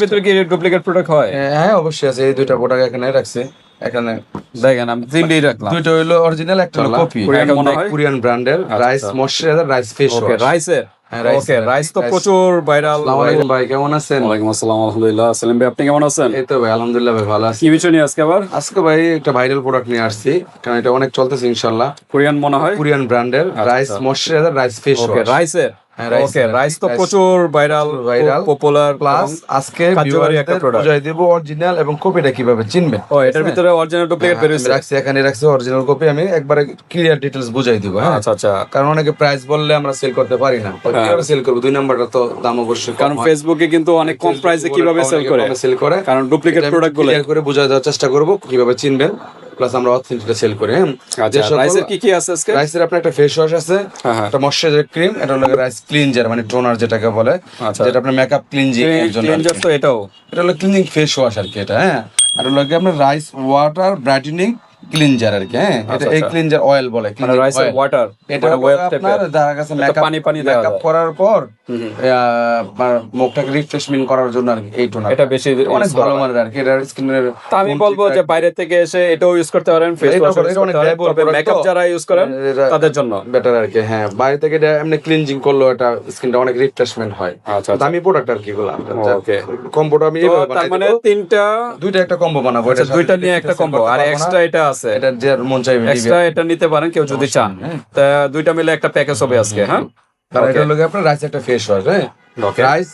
ভিতরে কি duplicate product হয়? হ্যাঁ অবশ্যই আছে, এই দুইটা প্রোডাক্ট এখানে রাখছি। এখানে দেখেন আমি তিনটেই রাখলাম। দুইটা হইলো অরিজিনাল, একটা হলো কপি। কোরিয়ান ব্র্যান্ডের rice moisturiser, rice face wash. Okay রাইসের, হ্যাঁ, ওকে রাইস তো প্রচুর ভাইরাল। আসসালামু আলাইকুম ভাই, কেমন আছেন? ওয়ালাইকুম আসসালাম, আলহামদুলিল্লাহ। সেলিম ভাই আপনি কেমন আছেন? এই তো ভাই আলহামদুলিল্লাহ ভাই ভালো আছি। কি বিষয় নিয়ে আজকে আবার? আজকে ভাই একটা ভাইরাল প্রোডাক্ট নিয়ে আসছি, কারণ এটা অনেক চলতেছে ইনশাআল্লাহ। কোরিয়ান মনে হয়, কোরিয়ান ব্র্যান্ডের rice moisturiser, rice face wash. Okay রাইসের, রাইস, ওকে রাইস তো প্রচুর ভাইরাল, পপুলার প্লাস আজকে কার্যকরী একটা প্রোডাক্ট। বুঝাই দেব অরিজিনাল এবং কপিটা কিভাবে চিনবেন। ও এটার ভিতরে অরিজিনাল ডুপ্লিকেট বের হইছে। রাখছি এখানে, রাখছি অরিজিনাল কপি। আমি একবারে ক্লিয়ার ডিটেইলস বুঝাই দিব। হ্যাঁ আচ্ছা আচ্ছা। কারণ অনেকে প্রাইস বললে আমরা সেল করতে পারি না, কিভাবে সেল করব? দুই নাম্বারটা তো দাম অবশ্যই, কারণ ফেসবুকে কিন্তু অনেক কম প্রাইসে কিভাবে সেল করে, কারণ ডুপ্লিকেট প্রোডাক্ট গুলো ক্লিয়ার করে বুঝাই দেওয়ার চেষ্টা করব কিভাবে চিনবেন, প্লাস আমরা অথেন্টিকটা সেল করি। হ্যাঁ আচ্ছা, রাইসের কি কি আছে আজকে? রাইসের আপনার একটা ফেস ওয়াশ আছে, একটা ময়শ্চারাইজার ক্রিম, এটা হলো রাইস ক্লিনজার মানে টোনার যেটাকে বলে, যেটা আপনার মেকআপ ক্লিনজিং এর জন্য। ক্লিনজার তো এটাও, এটা হলো ক্লিনিং ফেস ওয়াশ আর কি এটা। হ্যাঁ আর হলো কি আপনার রাইস ওয়াটার ব্রাইটেনিং ক্লিনজার আর কি। হ্যাঁ এটা এই ক্লিনজার অয়েল বলে, মানে রাইস ওয়াটার, এটা আপনার দেখা গেছে মেকআপ করার পর আপনার মুখটাকে রিফ্রেশমেন্ট করার জন্য আর কি এই টোনার। এটা বেশি অনেক ভালো মানের আর কি, এটা স্কিনের। আমি বলবো যে বাইরে থেকে এসে এটাও ইউজ করতে পারেন, ফেস ওয়াশ ইউজ করতে পারেন, তবে মেকআপ যারা ইউজ করেন তাদের জন্য বেটার আর কি। হ্যাঁ বাইরে থেকে এটা এমনি ক্লিনজিং করলো, এটা স্কিনটা অনেক রিফ্রেশমেন্ট হয়। আচ্ছা দামি প্রোডাক্ট আর কি গুলো। ওকে কম্বোটা আমি এইভাবে বানাই, তার মানে দুইটা একটা কম্বো বানাবো। এটা দুইটা নিয়ে একটা কম্বো, আর এক্সট্রা এটা আছে, এটা যে মন চাইবে এক্সট্রা এটা নিতে পারেন কেউ যদি চান। তা দুইটা মিলে একটা প্যাকেজ হবে আজকে। হ্যাঁ কারণ এটা হলো আপনার রাইস একটা ফেস ওয়াশ। হ্যাঁ রাইস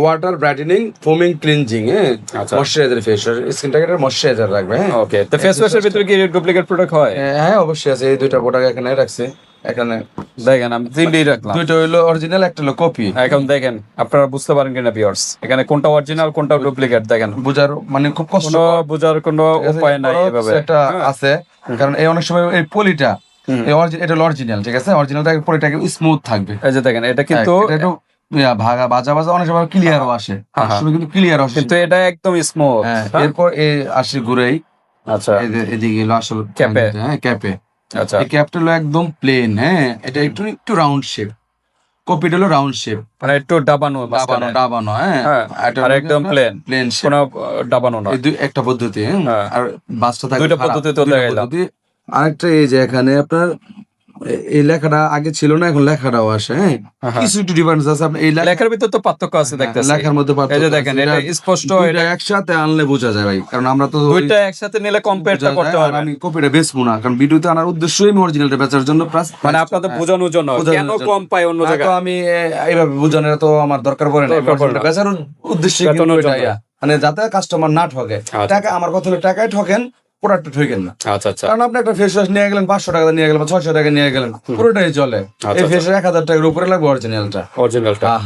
ওয়াটার ব্রাইটেনিং ফোমিং ক্লিনজিং, হ্যাঁ ময়শ্চারাইজার ফেস ওয়াশ, স্কিনটাকে ময়শ্চারাইজার রাখবে। হ্যাঁ ওকে তো ফেস ওয়াশের ভিতরে কি ডুপ্লিকেট প্রোডাক্ট হয়? হ্যাঁ অবশ্যই আছে, এই দুইটা প্রোডাক্ট এখানে রাখছি। এখানে দেখেন আমি তিনটেই রাখলাম, দুইটা হইলো অরিজিনাল, একটা হলো কপি। এখন দেখেন আপনারা বুঝতে পারেন কিনা ভিউয়ার্স, এখানে কোনটা অরিজিনাল কোনটা ডুপ্লিকেট দেখেন বুঝার মানে খুব কষ্ট, বুঝার কোনো উপায় নাই এভাবে একটা আছে। কারণ এই অনেক সময় এই পলিটা এটা হলো অরিজিনাল, ঠিক আছে, অরিজিনালটা পলিটাকে স্মুথ থাকবে। এই যে দেখেন এটা কিন্তু একটু ভাগা বাজা বাজা অনেক সময় ক্লিয়ারও আসে, আসলে কিন্তু ক্লিয়ার আসে, কিন্তু এটা একদম স্মুথ। এরপর এই আসে ঘুরেই। আচ্ছা এদিকে এলো আসলে ক্যাপে। হ্যাঁ ক্যাপে। আচ্ছা এই ক্যাপটা হলো একদম প্লেন। হ্যাঁ এটা একটু একটু রাউন্ড শেপ, কপিটা হলো রাউন্ড শেপ, মানে একটু ডাবানো ডাবানো। হ্যাঁ আর একদম প্লেন শেপ, কোনো ডাবানো না। এই দুই একটা পদ্ধতি। আর বাসটা থাকে দুইটা পদ্ধতি তো দেখাইলাম। আরেকটা এই যে এখানে আপনার এই লেখাটা আগে ছিল না, এখন লেখাটাও আসে। হ্যাঁ কিছু একটু ডিফারেন্স আছে। আপনি এই লেখার ভিতর তো পার্থক্য আছে দেখতেছেন, লেখার মধ্যে এই যে দেখেন এটা স্পষ্ট, এটা একসাথে আনলে বোঝা যায় ভাই, কারণ আমরা তো দুইটা একসাথে নিলে কম্পেয়ারটা করতে পারবেন। আমি কপিটা বেচবো না, কারণ ভিডিওতে আনার উদ্দেশ্যই আমি অরিজিনালটা বেচার জন্য, প্লাস মানে আপনাদের বোঝানোর জন্য কেন কম পায় অন্য জায়গায়। তো আমি এইভাবে বোঝানোর তো আমার দরকার পড়ে না, বেচার উদ্দেশ্যে মানে যাতে কাস্টমার না ঠকে। টাকা আমার কথা হলো টাকায় ঠকেন, প্রোডাক্টটা ঠকেন না। আচ্ছা আচ্ছা। কারণ আপনি একটা ফেস ওয়াশ নিয়ে গেলেন 500 টাকা নিয়ে গেলেন, 600 টাকা নিয়ে গেলেন, পুরোটাই চলে। এই ফেস 1000 টাকার উপরে লাগবে অরিজিনালটা।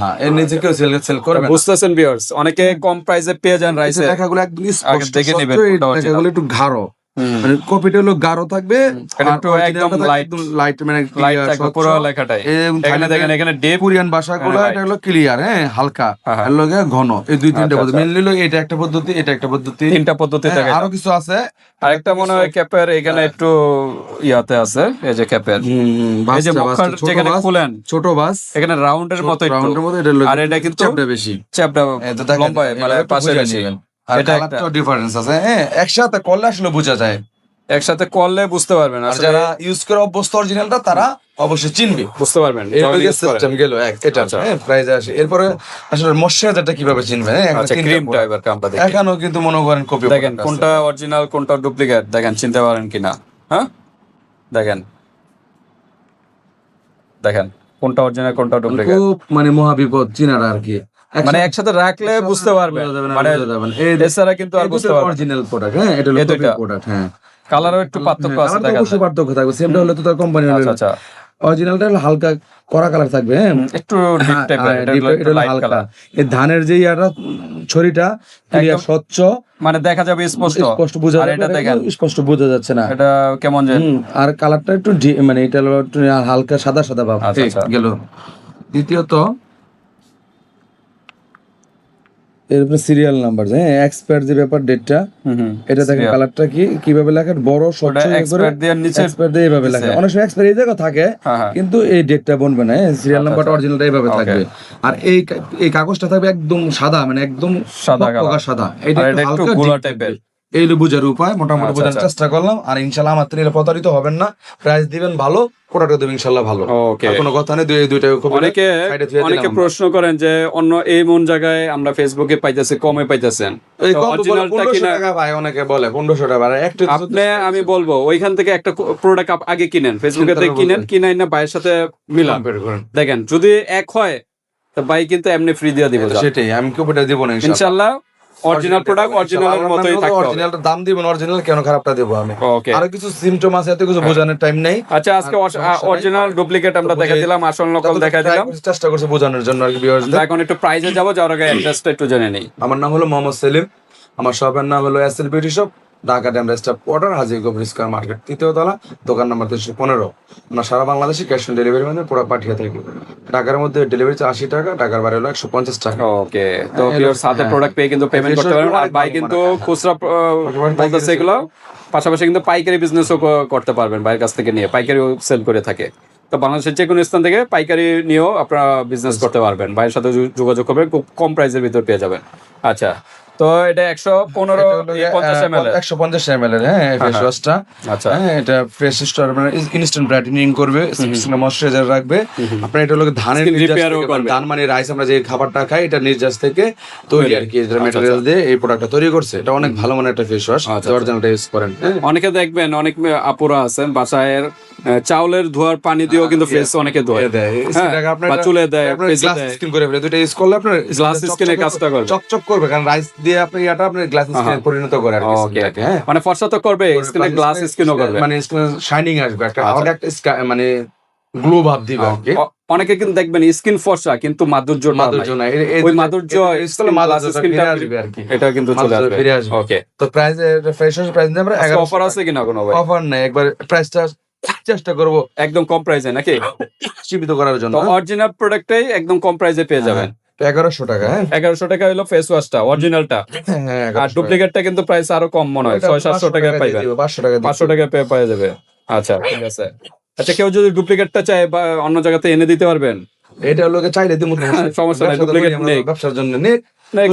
হ্যাঁ এর নিচে কেউ সেল করবে। বুঝতেছেন ভিউয়ার্স, অনেকে কম প্রাইসে পেয়ে যান রাইসের লেখাগুলো একদম আগে দেখে নেবেন, লেখাগুলো একটু গাঢ়, মানে কপিটা হলো গাঢ় থাকবে, একটু একদম লাইট মানে লাইট থাকবে পুরো লেখাটাই। এখানে দেখেন এখানে ডেপ কোরিয়ান ভাষাগুলো এটা হলো ক্লিয়ার। হ্যাঁ হালকা, আর লগে ঘন, এই দুই তিনটা পদ্ধতি মেনলি হলো। এটা একটা পদ্ধতি, এটা একটা পদ্ধতি, তিনটা পদ্ধতি থাকে। আরো কিছু আছে। আরেকটা মনে হয় ক্যাপের এখানে একটু ইয়াতে আছে, এই যে ক্যাপের এই যে মুখটা যেখানে খুলেন ছোট বাস, এখানে রাউন্ডের মতো একটু, আর এটা কিন্তু চ্যাপটা লম্বা মানে পাশে বেশি। এটা একটা ডিফারেন্স আছে। হ্যাঁ একসাথে করলে আসলে বোঝা যায়, একসাথে করলে বুঝতে পারবেন। আর যারা ইউজ করে অভ্যস্ত অরিজিনালটা তারা অবশ্যই চিনবে, বুঝতে পারবেন। সিস্টেম গেল এটা। হ্যাঁ প্রাইস আসে। এরপরে আসলে ময়শ্চারাইজারটা কিভাবে চিনবে? আচ্ছা ক্রিমটা এবার আমরা দেখি। এখানেও কিন্তু মনে করেন কপি, দেখেন কোনটা অরিজিনাল কোনটা ডুপ্লিকেট দেখেন, চিনতে পারেন কিনা। হ্যাঁ দেখেন দেখেন কোনটা অরিজিনাল কোনটা ডুপ্লিকেট, মানে মহাবিপদ চিনারা আর কি। মানে একসাথে রাখলে বুঝতে পারবেন, মানে এছাড়া কিন্তু আর বুঝতে পারবেন অরিজিনাল প্রোডাক্ট। হ্যাঁ এটা হলো কপি প্রোডাক্ট। হ্যাঁ কালারও একটু পার্থক্য আছে, দেখা যায় পার্থক্য থাকবে, সেমটা হলে তো তার কোম্পানি হলো। আচ্ছা অরিজিনালটা হলো হালকা কড়া কালার থাকবে, হ্যাঁ একটু ডিপ টাইপের, এটা হলো লাইট কালার। এই ধানের যে ইয়াটা ছড়িটা ক্লিয়ার স্বচ্ছ, মানে দেখা যাবে স্পষ্ট বোঝা আর যাবে। এটা দেখেন স্পষ্ট বোঝা যাচ্ছে না, এটা কেমন যে, আর কালারটা একটু মানে এটা হলো একটু হালকা সাদা সাদা ভাব গেল। দ্বিতীয়ত এরপরে সিরিয়াল নাম্বার, হ্যাঁ এক্সপায়ার যে ব্যাপার ডেটটা, এটা দেখেন কালারটা কি কিভাবে লেখা, বড় স্বচ্ছ করে এক্সপায়ার দিয়ে নিচে এক্সপায়ার দিয়ে এইভাবে লেখা। অনেক সময় এক্সপায়ার এই জায়গা থাকে কিন্তু এই ডেটটা বনবে না, সিরিয়াল নাম্বারটা অরিজিনালটা এইভাবে থাকবে। আর এই কাগজটা থাকবে একদম সাদা, মানে একদম সাদা সাদা। এটা একটু গোলা টাইপের। এই হলো বোঝার উপায়, মোটামুটি বোঝার চেষ্টা করলাম। আর ইনশাল্লাহ আমার থেকে প্রতারিত হবেন না, প্রাইস দিবেন ভালো, প্রোডাক্ট দেবেন ইনশাল্লাহ ভালো। ওকে, কোনো কথা নেই, দুইটা অনেকে প্রশ্ন করেন যে অন্য এই মন জায়গায় আমরা ফেসবুকে পাইতেছি কমে পাইতেছেন, অরিজিনালটা কিনা ভাই অনেকে বলে 1500 টাকা। আপনি আমি বলবো ওইখান থেকে একটা প্রোডাক্ট আগে কিনেন, ফেসবুকে থেকে কিনেন, কিনাই না ভাইয়ের সাথে মিলান, দেখেন যদি এক হয় তো ভাই কিন্তু এমনি ফ্রি দিয়ে দিব। সেটাই, আমি কপিটা দিব না ইনশাআল্লাহ। অরিজিনাল প্রোডাক্ট অরিজিনালের মতোই থাকবে, অরিজিনালটা দাম দিবেন, অরিজিনাল কেন খারাপটা দেব আমি। ওকে, আর কিছু সিম্পটম আছে, এত কিছু বোঝানোর টাইম নাই। আচ্ছা, আজকে অরিজিনাল ডুপ্লিকেট আমরা দেখাই দিলাম, আসল নকল দেখাই দিলাম, চেষ্টা করছি বোঝানোর জন্য আর কি ভিউয়ার্সদের। এখন একটু প্রাইসে যাব, যাওয়ার আগে অ্যাড্রেসটা একটু জেনে নেই। আমার নাম হলো মোহাম্মদ সেলিম, আমার শপের নাম হলো SL beauty shop, Dhaka Demra staff quarter, Haji Gafur square market, 3য় তলা, দোকান নাম্বার 315। আমরা সারা বাংলাদেশে ক্যাশ অন ডেলিভারি মধ্যে পুরো পাঠিয়ে থাকি। ঢাকার মধ্যে ডেলিভারি চার্জ 80 টাকা, ঢাকার বাইরে হলো 150 টাকা। ওকে, তো পিওর সাথে প্রোডাক্ট পেয়ে কিন্তু পেমেন্ট করতে পারবেন। আর ভাই কিন্তু খুচরা বলতেছে এগুলো, পাশাপাশি কিন্তু পাইকারি বিজনেসও করতে পারবেন, ভাইয়ের কাছ থেকে নিয়ে পাইকারিও সেল করে থাকে। তো বাংলাদেশের যে কোনো স্থান থেকে পাইকারি নিয়েও আপনারা বিজনেস করতে পারবেন, ভাইয়ের সাথে যোগাযোগ করবেন, খুব কম প্রাইসের ভিতর পেয়ে যাবেন। আচ্ছা, তো এটা 150 ml এর, হ্যাঁ ফেস ওয়াশটা। আচ্ছা, হ্যাঁ এটা ফ্রেশ স্টার, মানে ইনস্ট্যান্ট ব্রাইটেনিং করবে, স্কিনে ময়েশ্চারাইজার রাখবে। আপনার এটা হলো ধানের ধান মানে রাইস, আমরা যে খাবারটা খাই এটা নির্যাস থেকে তৈরি আর কি, এটা ম্যাটেরিয়াল দিয়ে এই প্রোডাক্টটা তৈরি করছে। এটা অনেক ভালো মানের একটা ফেস ওয়াশ, অরিজিনালটা ইউজ করেন। অনেকে দেখবেন অনেক আপুরা আছেন বাসায় চাউলের ধোয়ার পানি দিয়েও কিন্তু ফেস অনেকে ধোয় দেয়, বা চুলে দেয়, গ্লাস স্কিন করে ফেলে। দুটো ইউজ করলে আপনার গ্লাস স্কিনের কাজটা করবে, চকচক করবে, কারণ রাইস দিয়ে আপনি এটা আপনার গ্লাস স্কিনে পরিণত করে আর কি। হ্যাঁ, মানে ফর্সা তো করবে, স্কিনে গ্লাস স্কিনও করবে, মানে স্কিনে শাইনিং আসবে, একটা মানে গ্লো ভাব দিবে আর কি। অনেকে কিন্তু দেখবেন স্কিন ফর্সা কিন্তু মাধুর্য না, ওই মাধুর্য আসবে আর কি, এটা কিন্তু চলে আসবে। ওকে, তো প্রাইস ফ্রেশ প্রাইস দিয়ে আমরা 11 অফার আছে কিনা কোনো ভাই? অফার নাই, একবার প্রাইসটা চেষ্টা করব একদম কম প্রাইসে নাকি সীমিত করার জন্য। অরিজিনাল প্রোডাক্টটাই একদম কম প্রাইসে পেয়ে যাবেন। 1100 টাকা, হ্যাঁ 1100 টাকা হলো ফেস ওয়াশটা অরিজিনালটা, আর ডুপ্লিকেটটা কিন্তু প্রাইস আরো কম মনে হয়, 600-700 টাকায় পাইবেন, 500 টাকা পেয়ে যাবে। আচ্ছা, ঠিক আছে। আচ্ছা, কেউ যদি ডুপ্লিকেটটা চায় বা অন্য জায়গাতে এনে দিতে পারবেন? এটা লোকে চাইলে দিমু, সমস্যা নাই, ডুপ্লিকেট নেই, ব্যবসার জন্য নেই,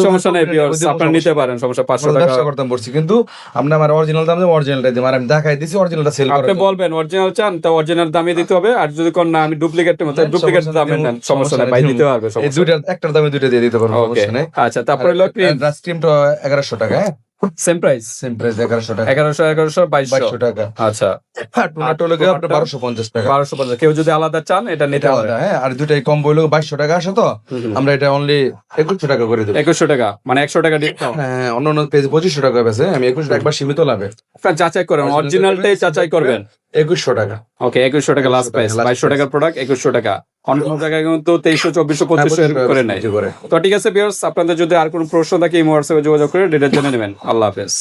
সমস্যা নাই, আপনারা নিতে পারেন, সমস্যা 500 টাকা ব্যবসা করতাম বলছি, কিন্তু আপনি আমার অরিজিনাল দাম দিয়ে অরিজিনালটা দিই, আর আমি দেখাই দিছি অরিজিনালটা সেল করে। আপনি বলবেন অরিজিনাল চান তো অরিজিনাল দামে দিতে হবে, আর যদি কোন না আমি ডুপ্লিকেটের মতো ডুপ্লিকেট দামে নেন, সমস্যা নাই, ভাই দিতে পারবে, এই দুইটা একটার দামে দুইটা দিয়ে দিতে পারবো, সমস্যা নাই। আচ্ছা, তারপরে হলো ক্রিমটা 1100 টাকা, হ্যাঁ সেম প্রাইস 1100 টাকা, 1100 টাকা। আচ্ছা, টুনাটো লাগে আপনার 1250 টাকা, 1250। কেউ যদি আলাদা চান এটা নিতে হবে, হ্যাঁ। আর দুটাই কম বইলো 2200 টাকা আসে, তো আমরা এটা অনলি 2100 টাকা করে দেব। 2100 টাকা মানে 100 টাকা ডিসকাউন্ট। হ্যাঁ, অন্য পেজ 2500 টাকা বেচে, আমি 2100 একবার সীমিত লাভে। আপনারা যাচাই করেন, অরিজিনালটাই যাচাই করবেন। 2100 টাকা, ওকে, 2100 টাকা লাস্ট প্রাইস, 2200 টাকার প্রোডাক্ট 2100 টাকা। অন্য জায়গায় কিন্তু 2300, 2400, 2500 করে নেয়। তো ঠিক আছে ভিউয়ার্স, আপনাদের যদি আর কোনো প্রশ্ন থাকে এই হোয়াটসঅ্যাপে যোগাযোগ করে ডিটেইলস জেনে নেবেন। আল্লাহ হাফেজ।